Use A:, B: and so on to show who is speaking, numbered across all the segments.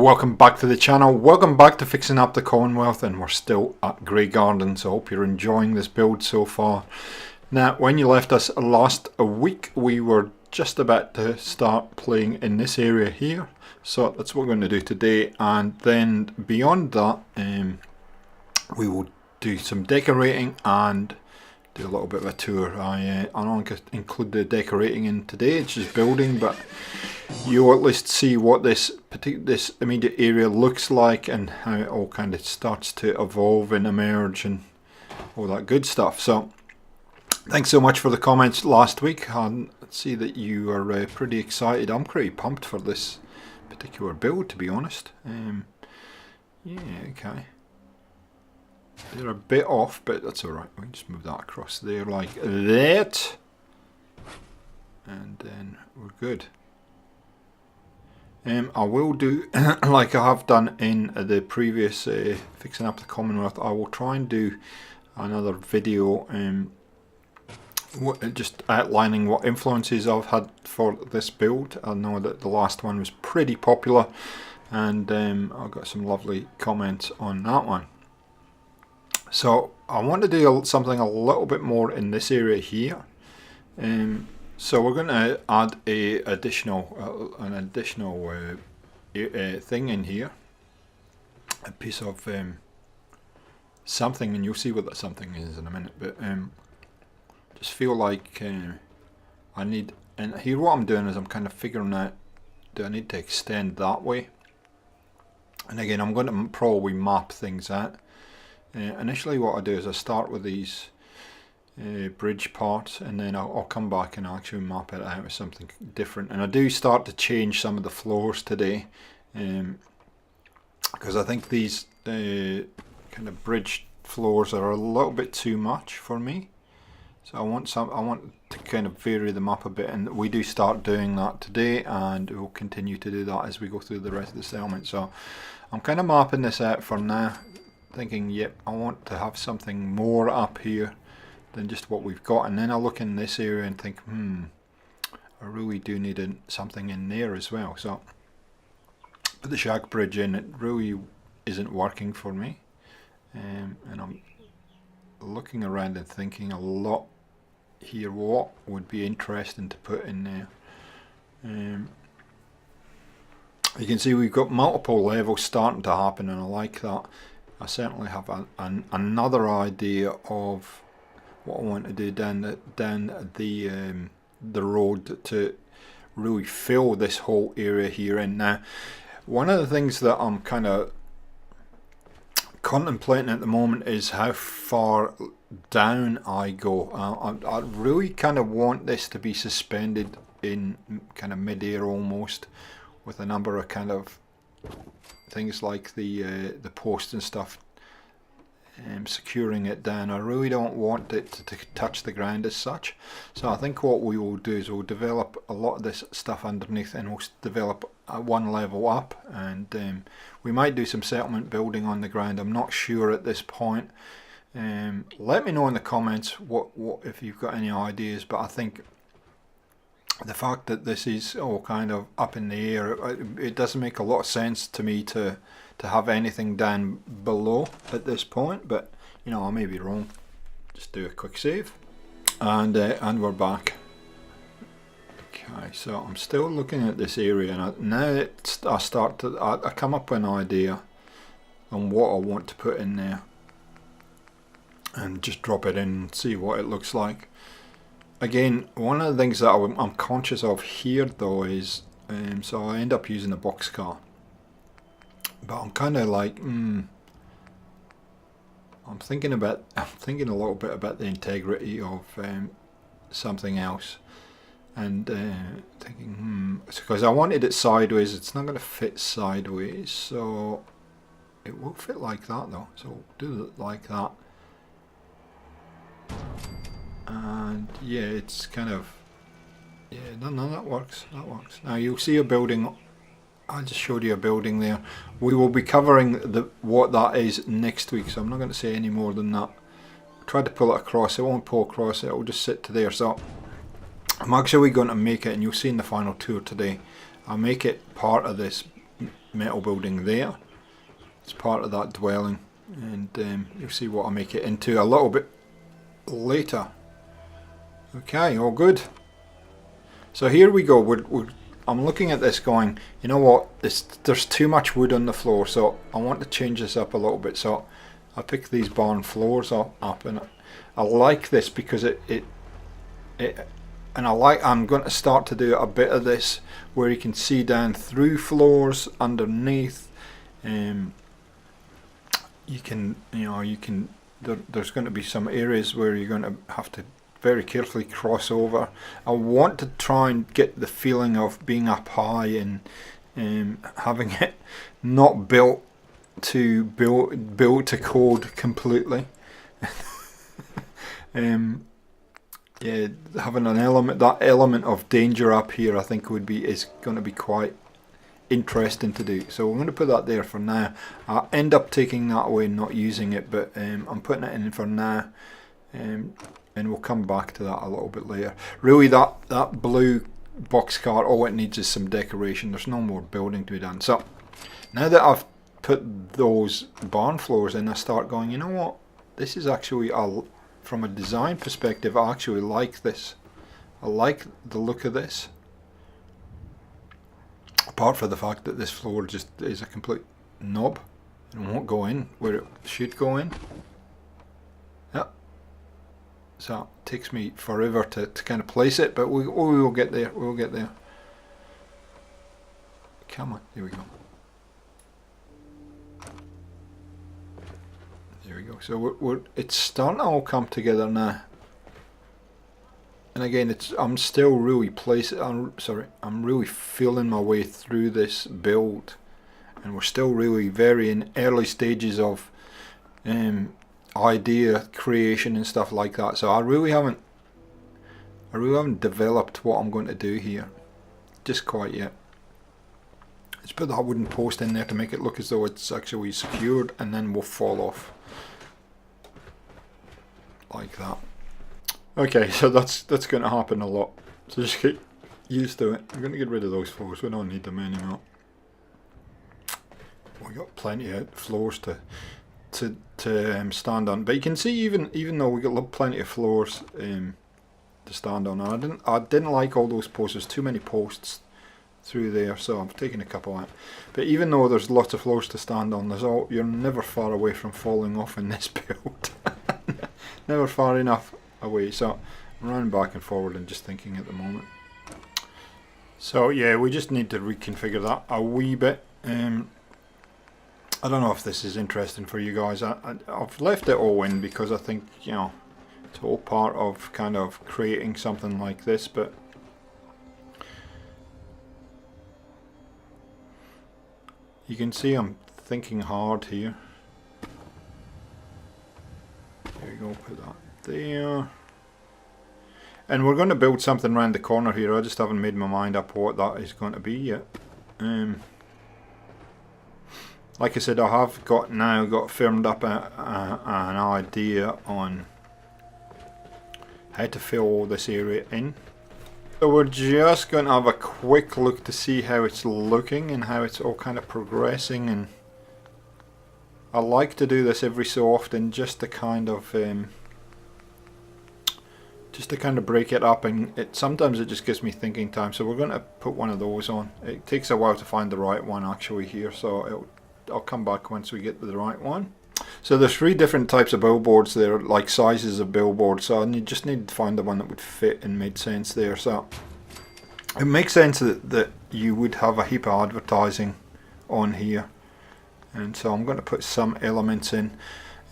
A: welcome back to the channel. Welcome back to fixing up the Commonwealth, and we're still at Grey Garden, so I hope you're enjoying this build so far. Now, when you left us last week, we were just about to start playing in this area here, so that's what we're going to do today. And then beyond that, we will do some decorating and do a little bit of a tour. I don't include the decorating in today, it's just building, but you'll at least see what this immediate area looks like and how it all kind of starts to evolve and emerge and all that good stuff. So thanks so much for the comments last week. I see that you are pretty excited. I'm pretty pumped for this particular build, to be honest. Yeah, okay. They're a bit off, but that's alright. We can just move that across there like that. And then we're good. I will do, like I have done in the previous Fixing Up the Commonwealth, I will try and do another video just outlining what influences I've had for this build. I know that the last one was pretty popular, and I got some lovely comments on that one. So I want to do something a little bit more in this area here. So we're going to add an additional thing in here, a piece of something, and you'll see what that something is in a minute. But just feel like I need, and here what I'm doing is I'm kind of figuring out, do I need to extend that way? And again, I'm going to probably map things out. Initially what I do is I start with these bridge parts, and then I'll come back and I'll actually map it out with something different. And I do start to change some of the floors today, because I think these kind of bridge floors are a little bit too much for me. So I want to kind of vary them up a bit, and we do start doing that today, and we'll continue to do that as we go through the rest of the settlement. So I'm kind of mapping this out for now, thinking, yep, I want to have something more up here than just what we've got. And then I look in this area and think, I really do need something in there as well. So put the shack bridge in. It really isn't working for me, and I'm looking around and thinking a lot here what would be interesting to put in there. You can see we've got multiple levels starting to happen, and I like that. I certainly have another idea of what I want to do down the road to really fill this whole area here in. Now, one of the things that I'm kind of contemplating at the moment is how far down I go. I really kind of want this to be suspended in kind of mid-air almost, with a number of kind of things like the post and stuff securing it down. I really don't want it to touch the ground as such. So I think what we will do is we'll develop a lot of this stuff underneath, and we'll develop one level up, and we might do some settlement building on the ground. I'm not sure at this point. Let me know in the comments what if you've got any ideas, but I think the fact that this is all kind of up in the air, it doesn't make a lot of sense to me to have anything down below at this point. But you know, I may be wrong. Just do a quick save, and we're back. Okay, so I'm still looking at this area, and I come up with an idea on what I want to put in there, and just drop it in and see what it looks like. Again, one of the things that I'm conscious of here though is, so I end up using a boxcar, but I'm kind of like, I'm thinking a little bit about the integrity of something else, and thinking, because I wanted it sideways. It's not going to fit sideways, so it will fit like that though. So we'll do it like that. And yeah, it's kind of, yeah, no, that works. Now you'll see a building. I just showed you a building there. We will be covering what that is next week, so I'm not going to say any more than that. Try to pull it across. It won't pull across. It will just sit to there. So I'm actually going to make it, and you'll see in the final tour today, I'll make it part of this metal building there. It's part of that dwelling, and you'll see what I make it into a little bit later. Okay, all good. So here we go. I'm looking at this going, you know what, there's too much wood on the floor, so I want to change this up a little bit. So I pick these barn floors up, and I like this because I'm going to start to do a bit of this where you can see down through floors underneath. There's going to be some areas where you're going to have to very carefully cross over. I want to try and get the feeling of being up high and having it not built to code completely. Yeah, having that element of danger up here, I think is going to be quite interesting to do. So we're going to put that there for now. I'll end up taking that away and not using it, but I'm putting it in for now, and we'll come back to that a little bit later. Really, that blue boxcar, all it needs is some decoration. There's no more building to be done. So now that I've put those barn floors in, I start going, you know what, this is actually from a design perspective, I actually like this. I like the look of this. Apart from the fact that this floor just is a complete knob and won't go in where it should go in. Yeah. So it takes me forever to kind of place it, but we will get there. We'll get there. Come on, here we go. There we go. So it's starting to all come together now. And again, I'm still really I'm really feeling my way through this build, and we're still really very in early stages of idea creation and stuff like that. So I really haven't developed what I'm going to do here just quite yet. Let's put that wooden post in there to make it look as though it's actually secured, and then we'll fall off like that. Okay, so that's going to happen a lot, so just get used to it. I'm going to get rid of those floors, we don't need them anymore. We've got plenty of floors to stand on, but you can see even though we got plenty of floors to stand on, I didn't like all those posts. There's too many posts through there, so I'm taking a couple out. But even though there's lots of floors to stand on, you're never far away from falling off in this build. Never far enough away. So I'm running back and forward and just thinking at the moment. So yeah, we just need to reconfigure that a wee bit. I don't know if this is interesting for you guys. I've left it all in because I think, you know, it's all part of kind of creating something like this, but you can see I'm thinking hard here. There you go, put that there. And we're going to build something around the corner here. I just haven't made my mind up what that is going to be yet. Like I said, I have got firmed up an idea on how to fill all this area in. So we're just going to have a quick look to see how it's looking and how it's all kind of progressing. And I like to do this every so often just to kind of break it up, and sometimes it just gives me thinking time. So we're going to put one of those on. It takes a while to find the right one actually here, so I'll come back once we get the right one. So there's 3 different types of billboards there, like sizes of billboards, so I just need to find the one that would fit and made sense there. So it makes sense that you would have a heap of advertising on here, and so I'm going to put some elements in.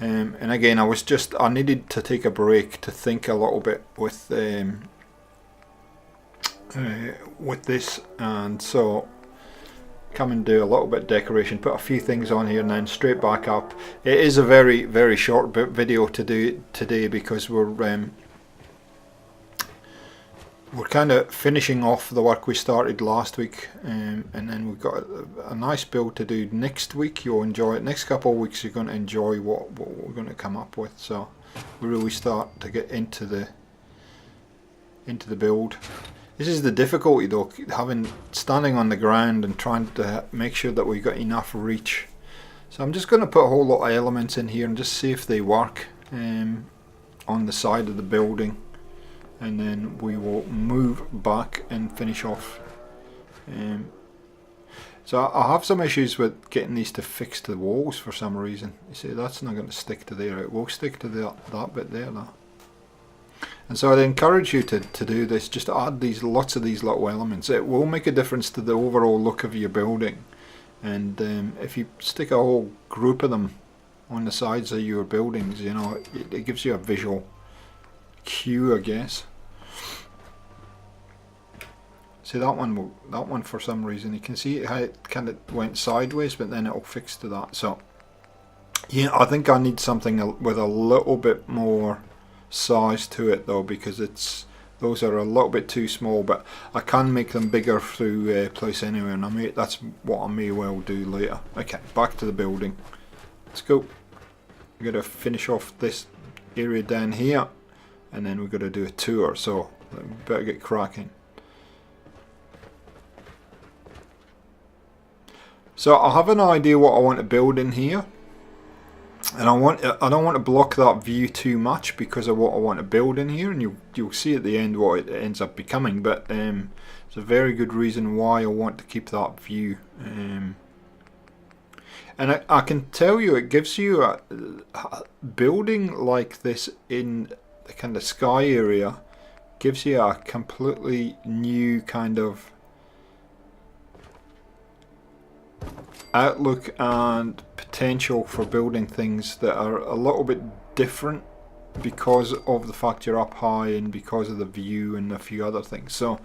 A: And again, I needed to take a break to think a little bit with this, and so come and do a little bit of decoration, put a few things on here, and then straight back up. It is a very, very short video to do today because we're kind of finishing off the work we started last week, and then we've got a nice build to do next week. You'll enjoy it. Next couple of weeks you're going to enjoy what we're going to come up with. So we really start to get into the build. This is the difficulty though, standing on the ground and trying to make sure that we've got enough reach. So I'm just going to put a whole lot of elements in here and just see if they work on the side of the building, and then we will move back and finish off. So I have some issues with getting these to fix to the walls for some reason. You see, that's not going to stick to there. It will stick to that bit there though. And so I'd encourage you to do this, just add lots of these little elements. It will make a difference to the overall look of your building. And if you stick a whole group of them on the sides of your buildings, you know, it gives you a visual cue, I guess. See that one for some reason, you can see how it kind of went sideways, but then it'll fix to that. So yeah, I think I need something with a little bit more size to it though, because those are a little bit too small, but I can make them bigger through place anyway, and that's what I may well do later. Okay, back to the building. Let's go. We're going to finish off this area down here, and then we're going to do a tour, so we better get cracking. So I have an idea what I want to build in here. And I don't want to block that view too much because of what I want to build in here, and you'll see at the end what it ends up becoming. But it's a very good reason why I want to keep that view. And I can tell you, it gives you a building like this in the kind of sky area gives you a completely new kind of outlook and potential for building things that are a little bit different because of the fact you're up high and because of the view and a few other things. So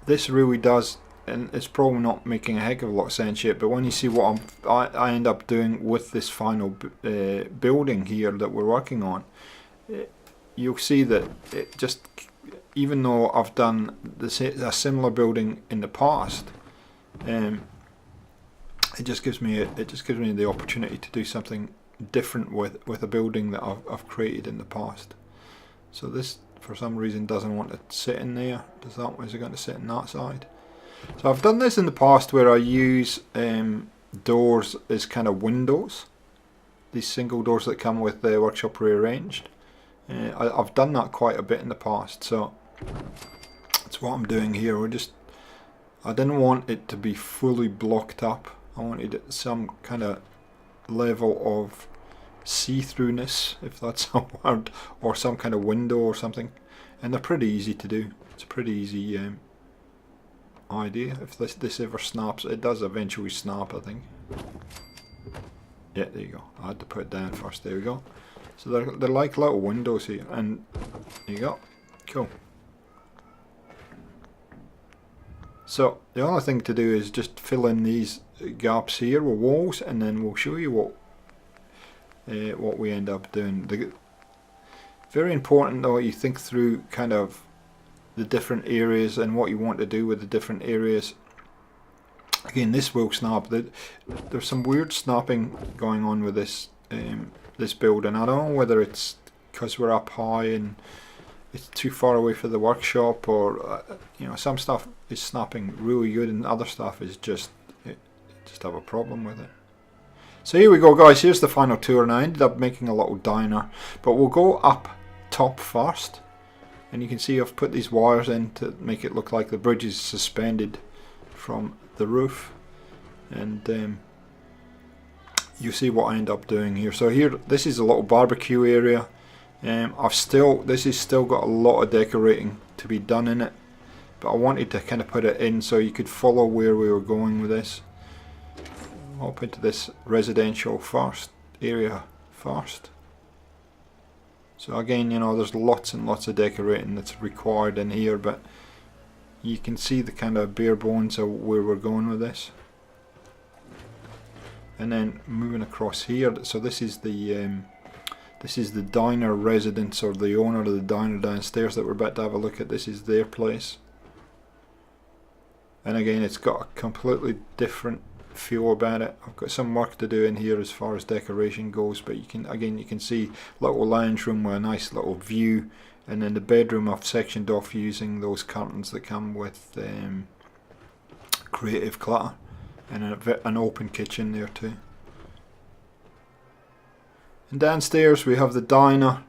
A: this really does, and it's probably not making a heck of a lot of sense yet, but when you see what I end up doing with this final building here that we're working on, you'll see that it just, even though I've done a similar building in the past, it just gives me the opportunity to do something different with a building that I've created in the past. So this, for some reason, doesn't want to sit in there. Is it going to sit in that side? So I've done this in the past where I use doors as kind of windows. These single doors that come with the workshop rearranged. I've done that quite a bit in the past. So that's what I'm doing here. I didn't want it to be fully blocked up. I wanted some kind of level of see-throughness, if that's a word, or some kind of window or something. And they're pretty easy to do. It's a pretty easy idea. If this ever snaps, it does eventually snap, I think. Yeah, there you go. I had to put it down first. There we go. So they're like little windows here, and there you go. Cool. So the only thing to do is just fill in these gaps here with walls, and then we'll show you what we end up doing. Very important though, you think through kind of the different areas and what you want to do with the different areas. Again, this will snap. There's some weird snapping going on with this this build, and I don't know whether it's because we're up high and it's too far away for the workshop, or you know, some stuff is snapping really good and other stuff is just have a problem with it. So here we go, guys. Here's the final tour, and I ended up making a little diner, but we'll go up top first, and you can see I've put these wires in to make it look like the bridge is suspended from the roof, and you see what I end up doing here. So here, this is a little barbecue area. This has still got a lot of decorating to be done in it, but I wanted to kind of put it in so you could follow where we were going with this. Up into this residential first area first. So again, you know, there's lots and lots of decorating that's required in here, but you can see the kind of bare bones of where we're going with this. And then moving across here, so this is the diner residence, or the owner of the diner downstairs that we're about to have a look at. This is their place, and again, it's got a completely different feel about it. I've got some work to do in here as far as decoration goes, but you can see little lounge room with a nice little view And then the bedroom I've sectioned off using those curtains that come with creative clutter, and an open kitchen there too. And downstairs we have the diner,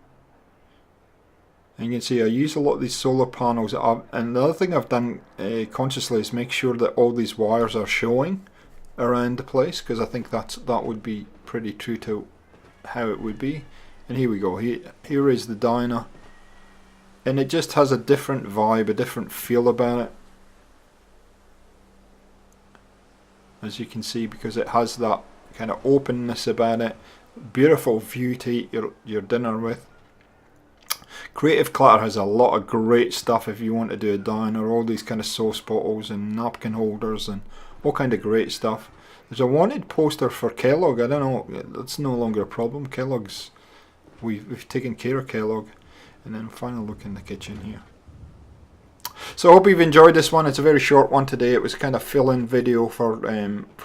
A: and you can see I use a lot of these solar panels. And the other thing I've done consciously is make sure that all these wires are showing around the place, because I think that would be pretty true to how it would be. And here we go, here is the diner, and it just has a different vibe, a different feel about it, as you can see, because it has that kind of openness about it. Beautiful view to eat your dinner with. Creative Clutter has a lot of great stuff if you want to do a diner. All these kind of sauce bottles and napkin holders and all kind of great stuff. There's a wanted poster for Kellogg. I don't know, that's no longer a problem. Kellogg's, we've taken care of Kellogg. And then final look in the kitchen here. So I hope you've enjoyed this one. It's a very short one today. It was kind of fill-in video for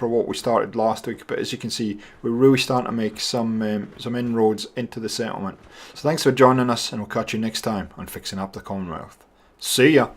A: what we started last week. But as you can see, we're really starting to make some inroads into the settlement. So thanks for joining us, and we'll catch you next time on Fixing Up the Commonwealth. See ya!